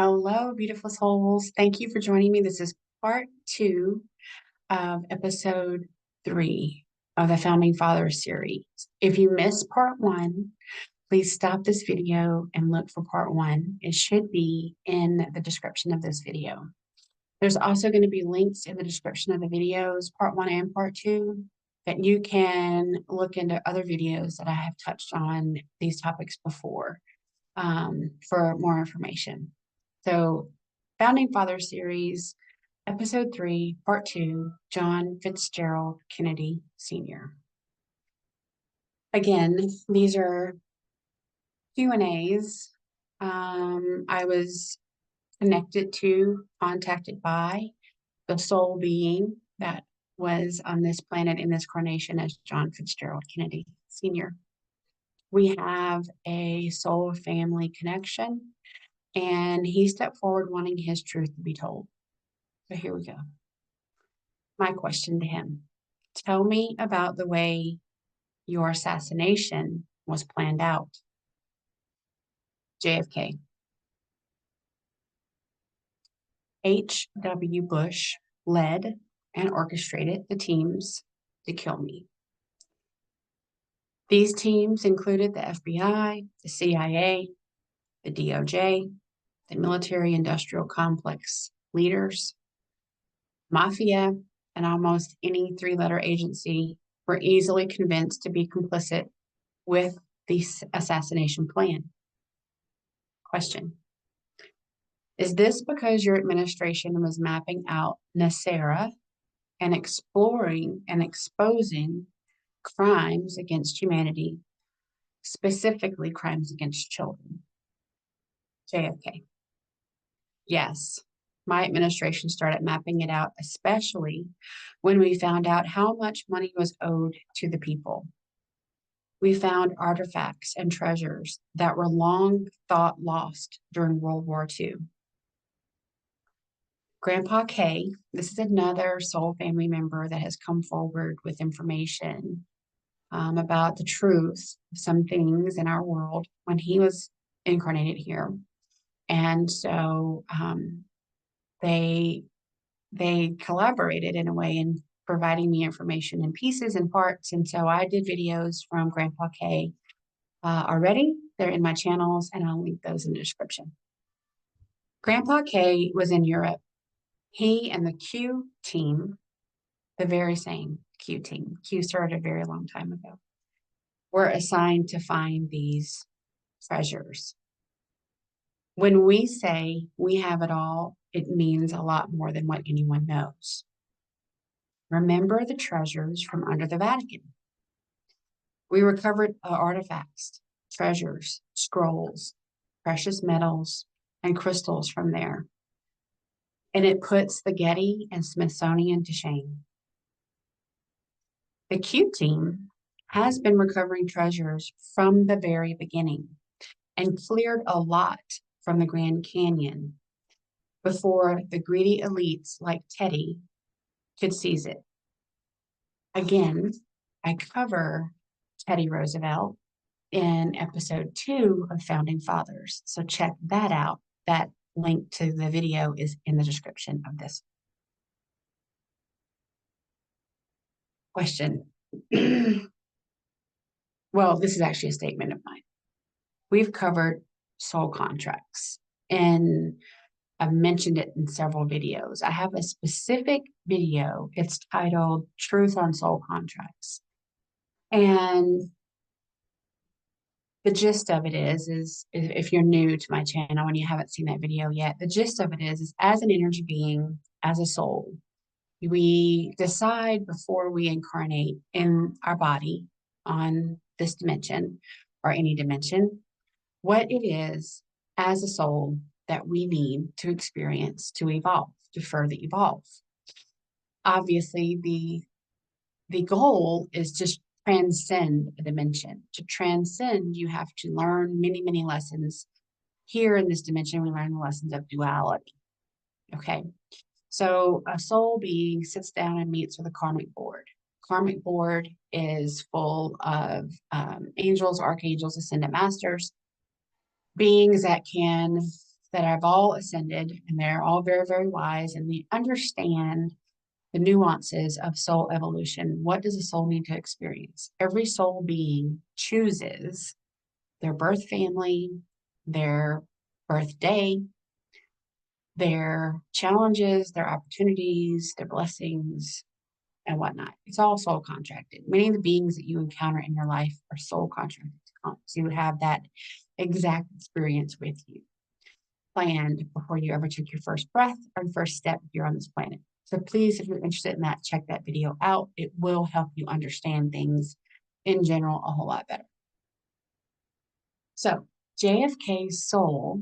Hello, beautiful souls. Thank you for joining me. This is part 2 of episode 3 of the Founding Fathers series. If you missed part 1, please stop this video and look for part 1. It should be in the description of this video. There's also going to be links in the description of the videos, part 1 and part 2, that you can look into other videos that I have touched on these topics before for more information. So, Founding Fathers series, episode 3, part 2, John Fitzgerald Kennedy Sr. Again, these are Q&As. I was contacted by the soul being that was on this planet in this incarnation as John Fitzgerald Kennedy Sr. We have a soul family connection, and he stepped forward wanting his truth to be told. So here we go. My question to him: tell me about the way your assassination was planned out. JFK. H.W. Bush led and orchestrated the teams to kill me. These teams included the FBI, the CIA, the DOJ, the military-industrial complex leaders, mafia, and almost any three-letter agency were easily convinced to be complicit with the assassination plan. Question: is this because your administration was mapping out NESARA and exploring and exposing crimes against humanity, specifically crimes against children? JFK. Yes, my administration started mapping it out, especially when we found out how much money was owed to the people. We found artifacts and treasures that were long thought lost during World War II. Grandpa K, this is another soul family member that has come forward with information about the truth of some things in our world when he was incarnated here. And so they collaborated in a way in providing me information in pieces and parts. And so I did videos from Grandpa K already. They're in my channels, and I'll link those in the description. Grandpa K was in Europe. He and the Q team, the very same Q team, Q started a very long time ago, were assigned to find these treasures. When we say we have it all, it means a lot more than what anyone knows. Remember the treasures from under the Vatican. We recovered artifacts, treasures, scrolls, precious metals, and crystals from there. And it puts the Getty and Smithsonian to shame. The Q team has been recovering treasures from the very beginning and cleared a lot from the Grand Canyon before the greedy elites like Teddy could seize it. Again, I cover Teddy Roosevelt in episode 2 of Founding Fathers. So check that out. That link to the video is in the description of this. Question. Well, this is actually a statement of mine. We've covered soul contracts, and I've mentioned it in several videos. I have a specific video. It's titled Truth on Soul Contracts. And the gist of it is if you're new to my channel and you haven't seen that video yet, the gist of it is as an energy being, as a soul, we decide before we incarnate in our body on this dimension or any dimension, what it is as a soul that we need to experience to evolve, to further evolve. Obviously, the goal is to transcend a dimension. To transcend, you have to learn many, many lessons. Here in this dimension, we learn the lessons of duality. Okay, so a soul being sits down and meets with a karmic board. Karmic board is full of angels, archangels, ascended masters, beings that can that have all ascended, and they're all very, very wise, and they understand the nuances of soul evolution. What does a soul need to experience? Every soul being chooses their birth family, their birthday, their challenges, their opportunities, their blessings, and whatnot. It's all soul contracted. Many of the beings that you encounter in your life are soul contracted. So you would have that exact experience with you, planned before you ever took your first breath or first step here on this planet. So please, if you're interested in that, check that video out. It will help you understand things in general a whole lot better. So JFK's soul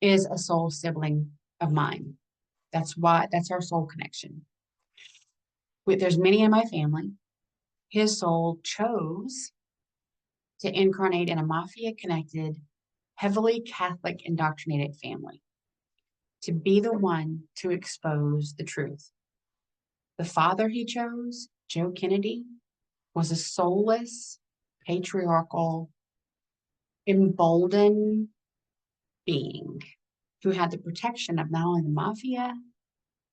is a soul sibling of mine. That's our soul connection. There's many in my family. His soul chose to incarnate in a mafia-connected, heavily Catholic indoctrinated family, to be the one to expose the truth. The father he chose, Joe Kennedy, was a soulless, patriarchal, emboldened being who had the protection of not only the mafia,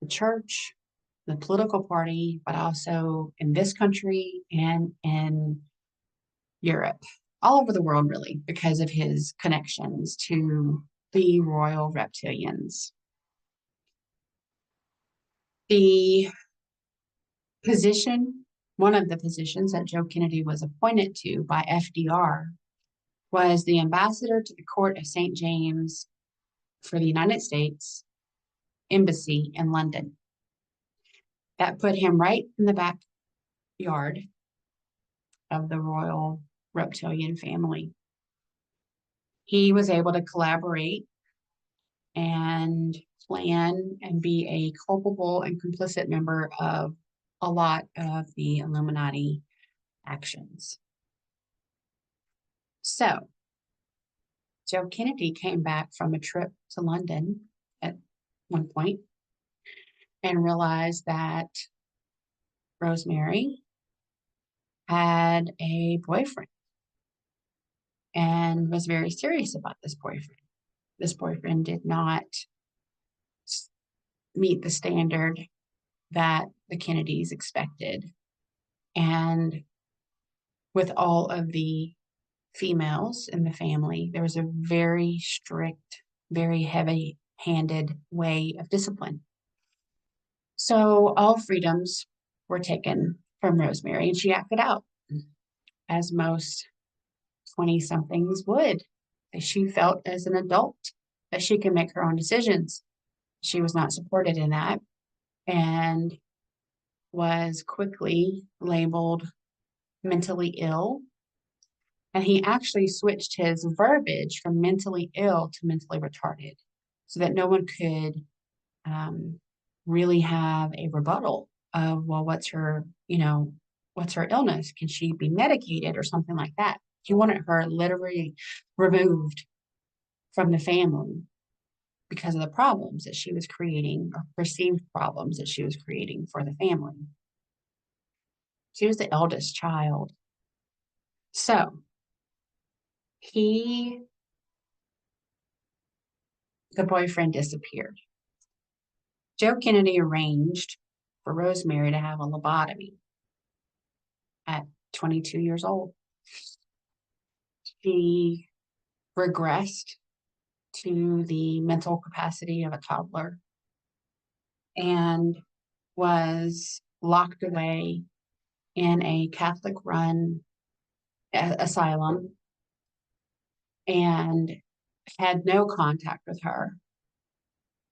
the church, the political party, but also in this country and in Europe, all over the world, really, because of his connections to the royal reptilians. The position, one of the positions that Joe Kennedy was appointed to by FDR, was the ambassador to the court of St. James for the United States Embassy in London. That put him right in the backyard of the royal reptilian family. He was able to collaborate and plan and be a culpable and complicit member of a lot of the Illuminati actions. So, Joe Kennedy came back from a trip to London at one point and realized that Rosemary had a boyfriend and was very serious about this boyfriend. This boyfriend did not meet the standard that the Kennedys expected. And with all of the females in the family, there was a very strict, very heavy-handed way of discipline. So all freedoms were taken from Rosemary, and she acted out, as most 20-somethings would. She felt as an adult that she could make her own decisions. She was not supported in that and was quickly labeled mentally ill. And he actually switched his verbiage from mentally ill to mentally retarded so that no one could really have a rebuttal of, well, what's her illness? Can she be medicated or something like that? He wanted her literally removed from the family because of the problems that she was creating, or perceived problems that she was creating for the family. She was the eldest child. So the boyfriend disappeared. Joe Kennedy arranged for Rosemary to have a lobotomy at 22 years old. She regressed to the mental capacity of a toddler and was locked away in a Catholic-run asylum and had no contact with her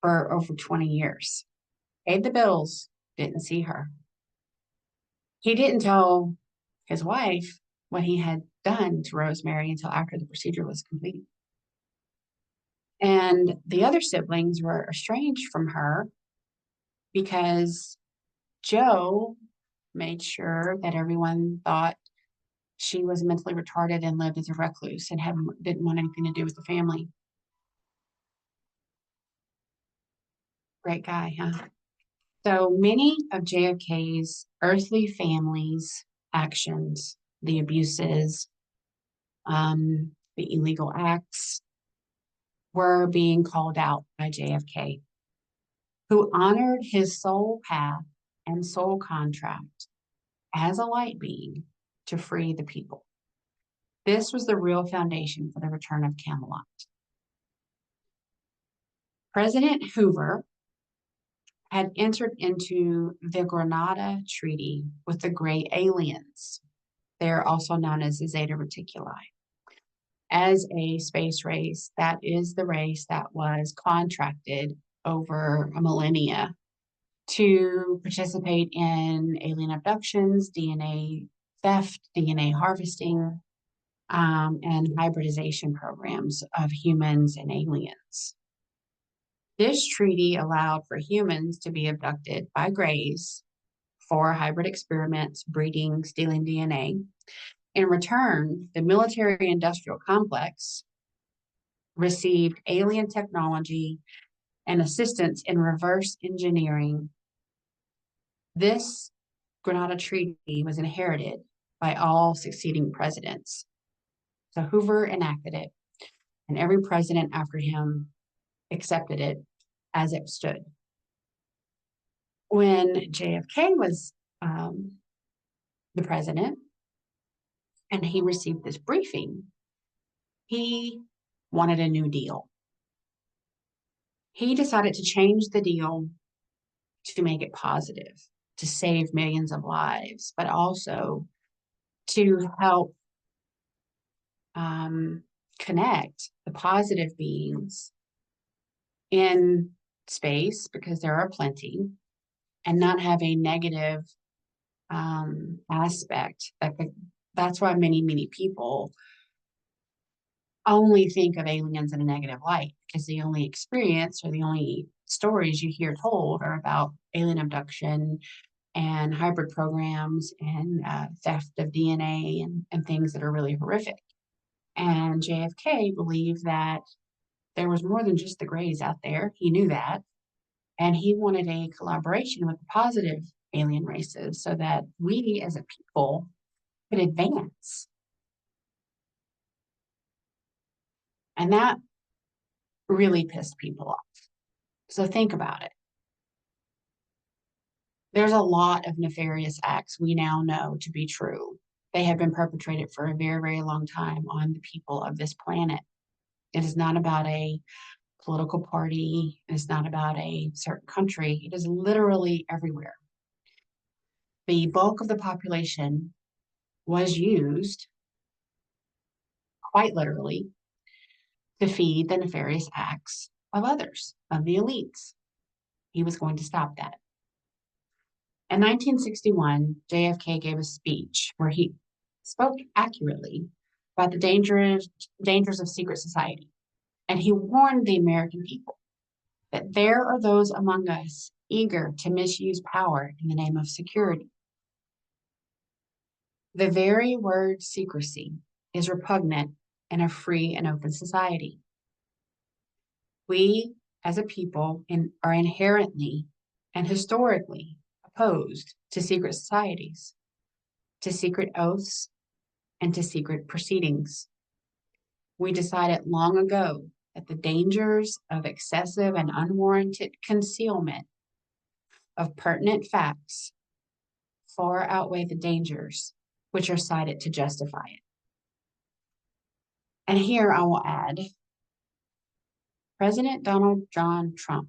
for over 20 years. Paid the bills, didn't see her. He didn't tell his wife what he had done to Rosemary until after the procedure was complete. And the other siblings were estranged from her because Joe made sure that everyone thought she was mentally retarded and lived as a recluse and didn't want anything to do with the family. Great guy, huh? So many of JFK's earthly family's actions, the abuses, the illegal acts, were being called out by JFK, who honored his soul path and soul contract as a light being to free the people. This was the real foundation for the return of Camelot. President Hoover had entered into the Granada Treaty with the Gray Aliens. They're also known as the Zeta Reticuli. As a space race, that is the race that was contracted over a millennia to participate in alien abductions, DNA theft, DNA harvesting, and hybridization programs of humans and aliens. This treaty allowed for humans to be abducted by Greys for hybrid experiments, breeding, stealing DNA. In return, the military-industrial complex received alien technology and assistance in reverse engineering. This Granada Treaty was inherited by all succeeding presidents. So Hoover enacted it, and every president after him accepted it as it stood. When JFK was the president and he received this briefing, he wanted a new deal. He decided to change the deal to make it positive, to save millions of lives, but also to help connect the positive beings in space, because there are plenty, and not have a negative aspect. That's why many people only think of aliens in a negative light, because the only experience or the only stories you hear told are about alien abduction and hybrid programs and theft of DNA and things that are really horrific. And JFK believed that there was more than just the Greys out there. He knew that. And he wanted a collaboration with the positive alien races so that we as a people could advance. And that really pissed people off. So think about it. There's a lot of nefarious acts we now know to be true. They have been perpetrated for a very long time on the people of this planet. It is not about a political party. It is not about a certain country. It is literally everywhere. The bulk of the population was used, quite literally, to feed the nefarious acts of others, of the elites. He was going to stop that. In 1961, JFK gave a speech where he spoke accurately about the dangers of secret society. And he warned the American people that there are those among us eager to misuse power in the name of security. The very word secrecy is repugnant in a free and open society. We, as a people, are inherently and historically opposed to secret societies, to secret oaths, and to secret proceedings. We decided long ago that the dangers of excessive and unwarranted concealment of pertinent facts far outweigh the dangers which are cited to justify it. And here I will add, President Donald John Trump,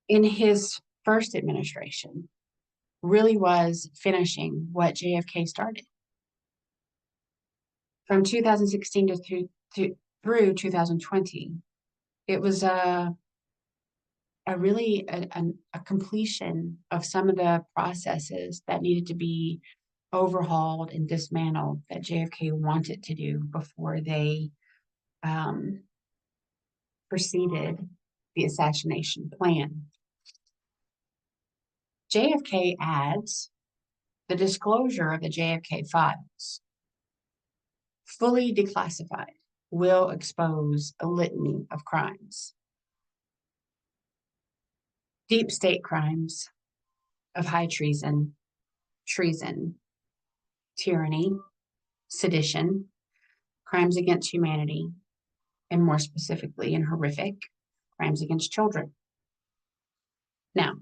in his first administration, really was finishing what JFK started. From 2016 through 2020, it was a completion of some of the processes that needed to be overhauled and dismantled that JFK wanted to do before they proceeded the assassination plan. JFK adds the disclosure of the JFK files, fully declassified, will expose a litany of crimes. Deep state crimes of high treason, tyranny, sedition, crimes against humanity, and more specifically in horrific crimes against children. Now,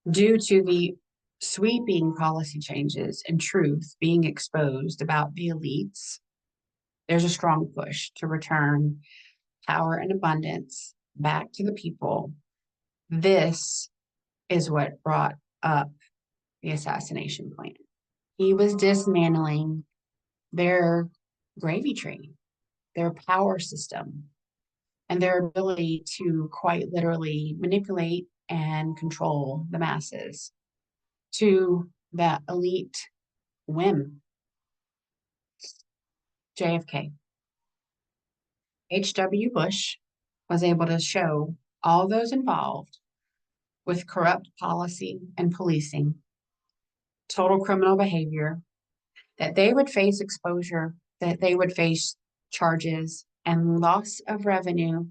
due to the sweeping policy changes and truth being exposed about the elites, there's a strong push to return power and abundance back to the people. This is what brought up the assassination plan. He was dismantling their gravy train, their power system, and their ability to quite literally manipulate and control the masses to that elite whim. JFK. H.W. Bush was able to show all those involved with corrupt policy and policing, total criminal behavior, that they would face exposure, that they would face charges and loss of revenue,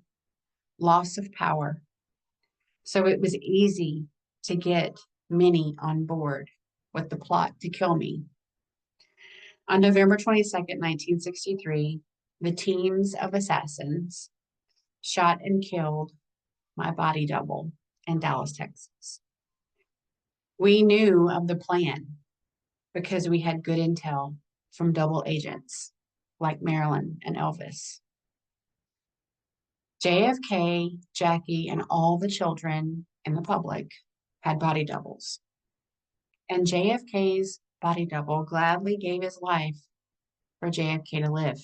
loss of power. So it was easy to get many on board with the plot to kill me. On November 22nd, 1963, the teams of assassins shot and killed my body double in Dallas, Texas. We knew of the plan because we had good intel from double agents like Marilyn and Elvis. JFK, Jackie, and all the children in the public had body doubles. And JFK's body double gladly gave his life for JFK to live.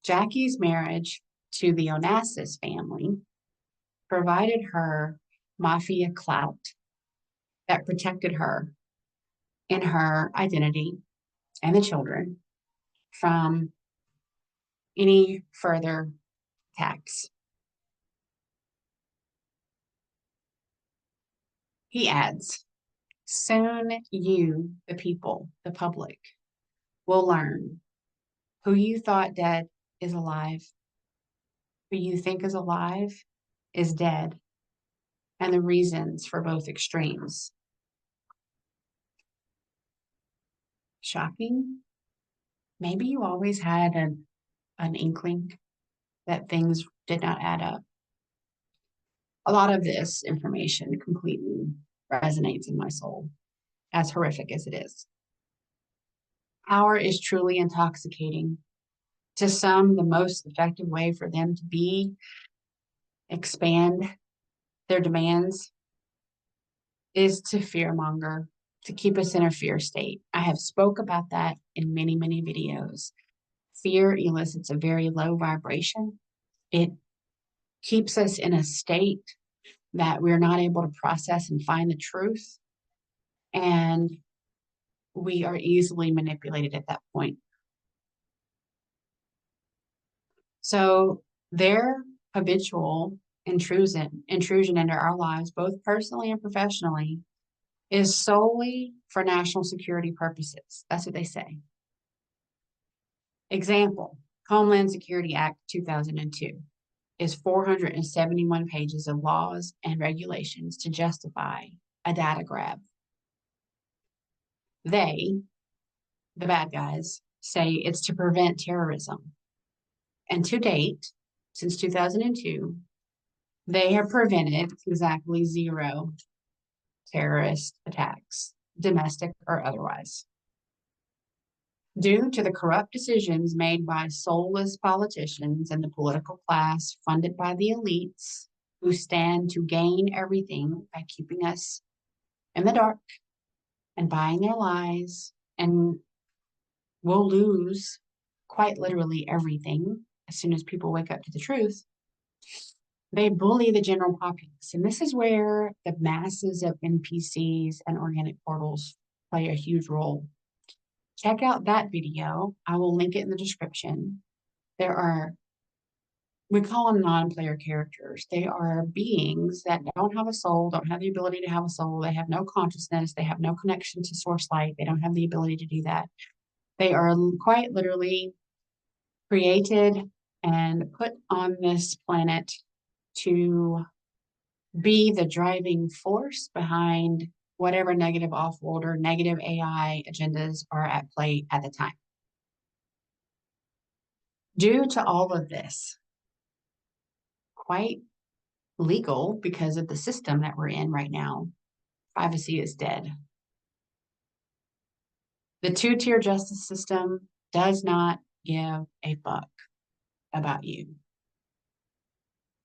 Jackie's marriage to the Onassis family provided her mafia clout that protected her in her identity and the children from any further attacks. He adds, soon you, the people, the public, will learn who you thought dead is alive, who you think is alive is dead, and the reasons for both extremes. Shocking? Maybe you always had an inkling that things did not add up. A lot of this information completely resonates in my soul, as horrific as it is. Power is truly intoxicating. To some, the most effective way for them to expand their demands is to fearmonger, to keep us in a fear state. I have spoke about that in many, many videos. Fear elicits a very low vibration. It keeps us in a state that we're not able to process and find the truth. And we are easily manipulated at that point. So their habitual intrusion into our lives, both personally and professionally, is solely for national security purposes. That's what they say. Example, Homeland Security Act 2002 is 471 pages of laws and regulations to justify a data grab. They, the bad guys, say it's to prevent terrorism. And to date, since 2002, they have prevented exactly 0 terrorist attacks, domestic or otherwise. Due to the corrupt decisions made by soulless politicians and the political class funded by the elites who stand to gain everything by keeping us in the dark and buying their lies, and will lose quite literally everything as soon as people wake up to the truth, they bully the general populace. And this is where the masses of NPCs and organic portals play a huge role. Check out that video. I will link it in the description. We call them non-player characters. They are beings that don't have a soul, don't have the ability to have a soul. They have no consciousness. They have no connection to source light. They don't have the ability to do that. They are quite literally created and put on this planet to be the driving force behind whatever negative off-world or negative AI agendas are at play at the time. Due to all of this, quite legal because of the system that we're in right now, privacy is dead. The two-tier justice system does not give a fuck about you.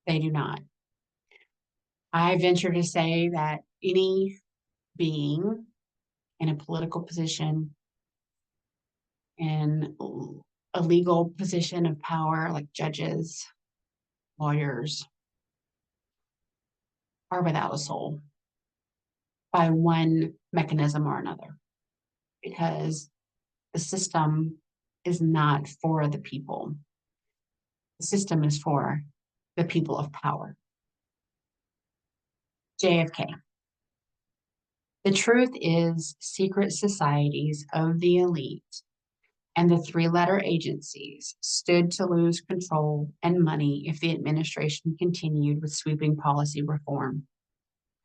They do not. I venture to say that any being in a political position, in a legal position of power, like judges, lawyers, are without a soul by one mechanism or another, because the system is not for the people. The system is for the people of power. JFK. The truth is, secret societies of the elite and the three-letter agencies stood to lose control and money if the administration continued with sweeping policy reform.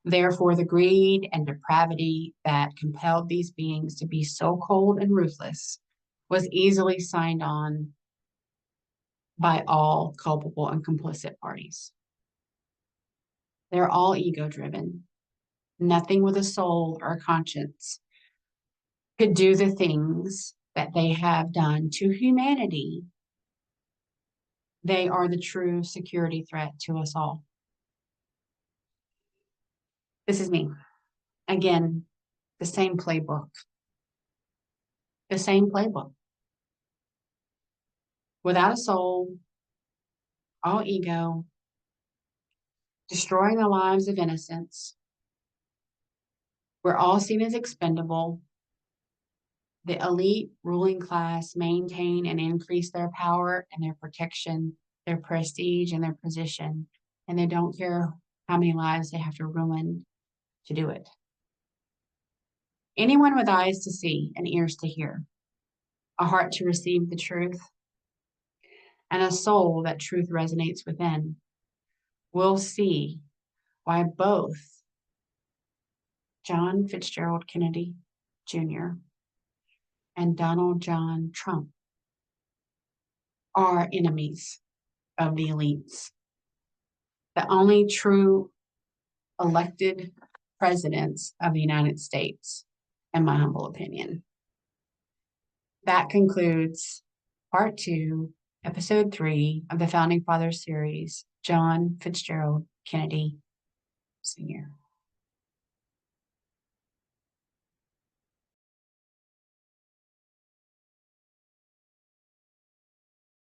Therefore, the greed and depravity that compelled these beings to be so cold and ruthless was easily signed on by all culpable and complicit parties. They're all ego-driven. Nothing with a soul or a conscience could do the things that they have done to humanity. They are the true security threat to us all. This is me. Again, the same playbook. The same playbook. Without a soul, all ego, destroying the lives of innocents. We're all seen as expendable. The elite ruling class maintain and increase their power and their protection, their prestige and their position, and they don't care how many lives they have to ruin to do it. Anyone with eyes to see and ears to hear, a heart to receive the truth, and a soul that truth resonates within, will see why both John Fitzgerald Kennedy Jr. and Donald John Trump are enemies of the elites. The only true elected presidents of the United States, in my humble opinion. That concludes part 2, episode 3 of the Founding Fathers series, John Fitzgerald Kennedy Sr.